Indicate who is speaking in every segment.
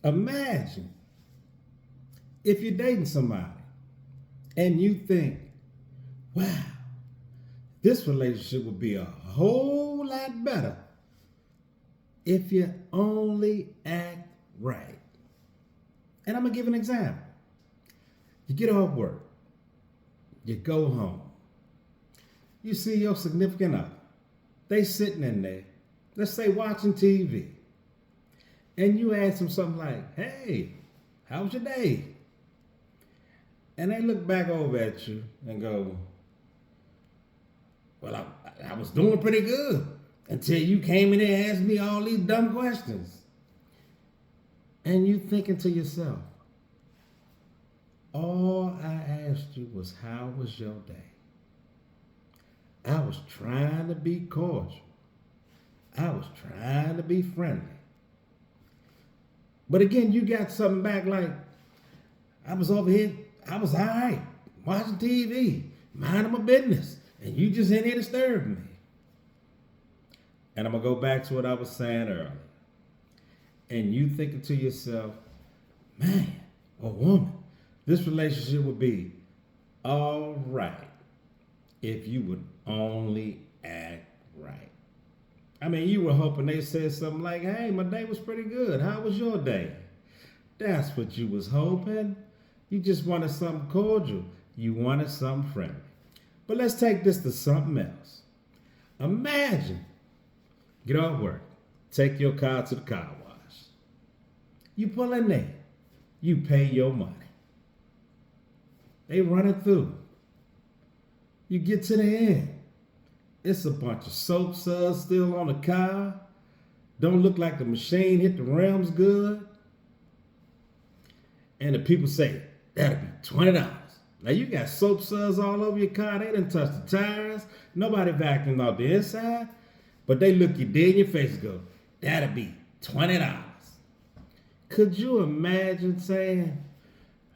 Speaker 1: Imagine if you're dating somebody and you think, wow, this relationship would be a whole lot better if you only act right. And I'm going to give an example. You get off work, you go home, you see your significant other. They sitting in there, let's say watching TV, and you ask them something like, hey, how was your day? And they look back over at you and go, well, I was doing pretty good until you came in and asked me all these dumb questions. And you thinking to yourself, all I asked you was, how was your day? I was trying to be cordial. I was trying to be friendly. But again, you got something back like, I was over here, I was all right, watching TV, minding my business, and you just in here disturbing me. And I'm going to go back to what I was saying earlier. And you thinking to yourself, man or woman, this relationship would be all right if you would only act right. I mean, you were hoping they said something like, hey, my day was pretty good. How was your day? That's what you was hoping. You just wanted something cordial. You wanted something friendly. But let's take this to something else. Imagine, get off work, take your car to the car wash. You pull in there, you pay your money. They run it through. You get to the end. It's a bunch of soap suds still on the car. Don't look like the machine hit the rims good. And the people say, that'll be $20. Now you got soap suds all over your car. They done touched the tires. Nobody vacuumed out the inside. But they look you dead in your face and go, that'll be $20. Could you imagine saying,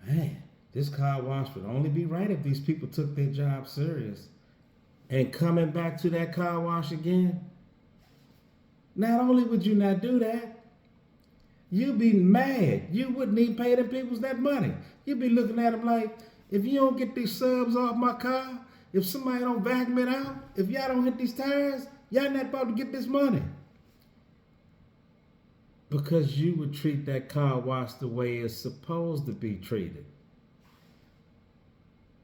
Speaker 1: man, this car wash would only be right if these people took their job serious, and coming back to that car wash again? Not only would you not do that, you'd be mad. You wouldn't even pay them people that money. You'd be looking at them like, if you don't get these subs off my car, if somebody don't vacuum it out, if y'all don't hit these tires, y'all not about to get this money. Because you would treat that car wash the way it's supposed to be treated.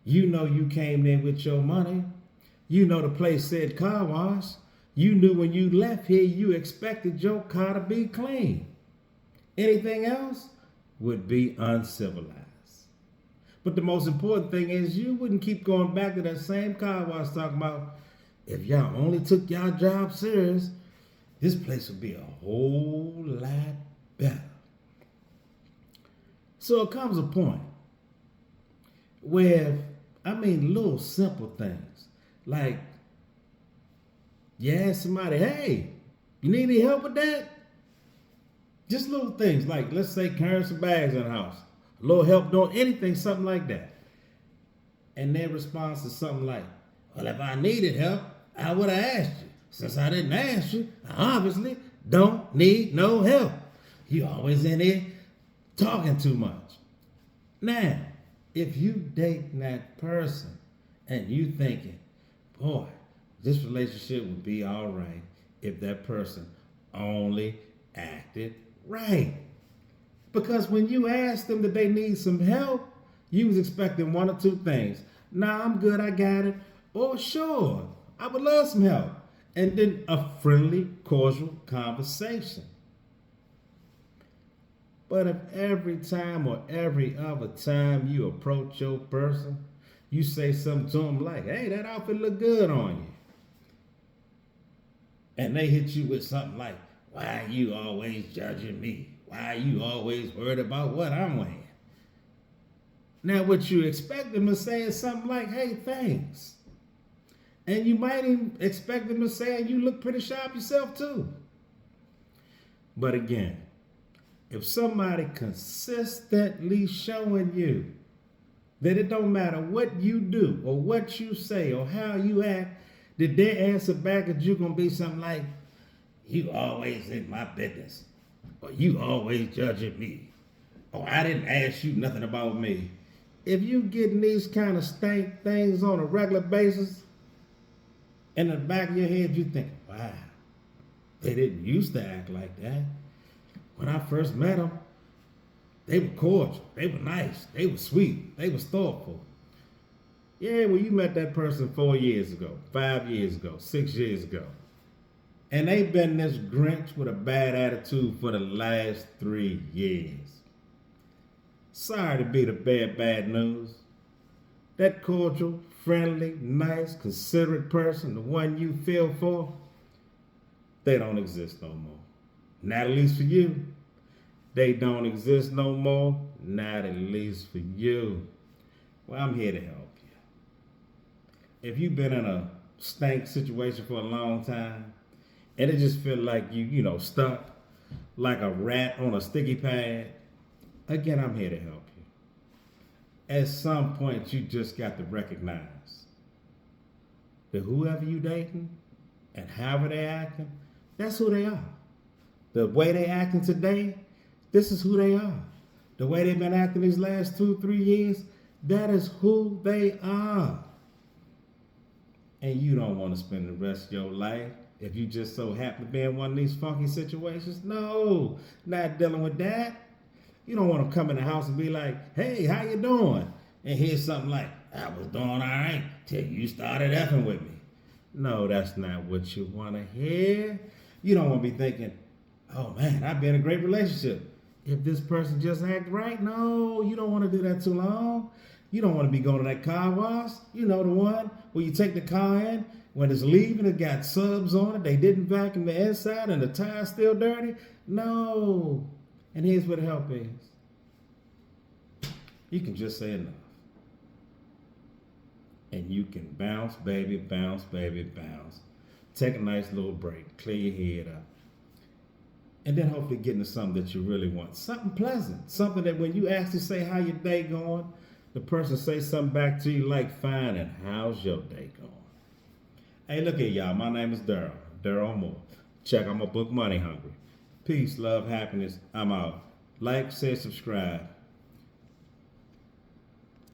Speaker 1: You know you came in with your money. You know the place said car wash. You knew when you left here you expected your car to be clean. Anything else would be uncivilized. But the most important thing is you wouldn't keep going back to that same car wash talking about, if y'all only took y'all job serious, this place would be a whole lot better. So it comes a point where, little simple things, like you ask somebody, hey, you need any help with that? Just little things like, let's say, carrying some bags in the house, a little help doing anything, something like that. And their response is something like, well, if I needed help, I would have asked you. Since I didn't ask you, I obviously don't need no help. You always in here talking too much. Now, if you date that person and you thinking, boy, this relationship would be all right if that person only acted right. Because when you asked them that they need some help, you was expecting one or two things. Nah, I'm good, I got it. Or sure, I would love some help. And then a friendly, cordial conversation. But if every time or every other time you approach your person, you say something to them like, hey, that outfit look good on you. And they hit you with something like, why are you always judging me? Why are you always worried about what I'm wearing? Now what you expect them to say is something like, hey, thanks. And you might even expect them to say, you look pretty sharp yourself too. But again, if somebody consistently showing you that it don't matter what you do or what you say or how you act, that their answer back at you gonna be something like, you always in my business, or you always judging me, Oh, I didn't ask you nothing about me. If you getting these kind of stank things on a regular basis, in the back of your head, you think, wow, they didn't used to act like that. When I first met them, they were cordial, they were nice, they were sweet, they was thoughtful. Yeah, well, you met that person 4 years ago, 5 years ago, 6 years ago. And they've been this Grinch with a bad attitude for the last 3 years. Sorry to be the bad news. That cordial, friendly, nice, considerate person, the one you feel for, they don't exist no more. Not at least for you. They don't exist no more. Not at least for you. Well, I'm here to help you. If you've been in a stank situation for a long time, and it just feel like you stuck like a rat on a sticky pad, again, I'm here to help you. At some point, you just got to recognize that whoever you dating and however they acting, that's who they are. The way they acting today, this is who they are. The way they've been acting these last 2-3 years, that is who they are. And you don't want to spend the rest of your life if you just so happen to be in one of these funky situations. No, not dealing with that. You don't want to come in the house and be like, hey, how you doing? And hear something like, I was doing all right till you started effing with me. No, that's not what you want to hear. You don't want to be thinking, oh man, I've been in a great relationship. If this person just act right, no, you don't want to do that too long. You don't want to be going to that car wash. You know, the one where you take the car in, when it's leaving, it got subs on it. They didn't vacuum the inside and the tire's still dirty. No. And here's where the help is. You can just say enough. And you can bounce, baby, bounce, baby, bounce. Take a nice little break. Clear your head up. And then hopefully get into something that you really want. Something pleasant. Something that when you actually say how your day going, the person say something back to you like, fine, and how's your day going? Hey, look here, y'all. My name is Daryl Moore. Check out my book, Money Hungry. Peace, love, happiness. I'm out. Like, share, subscribe.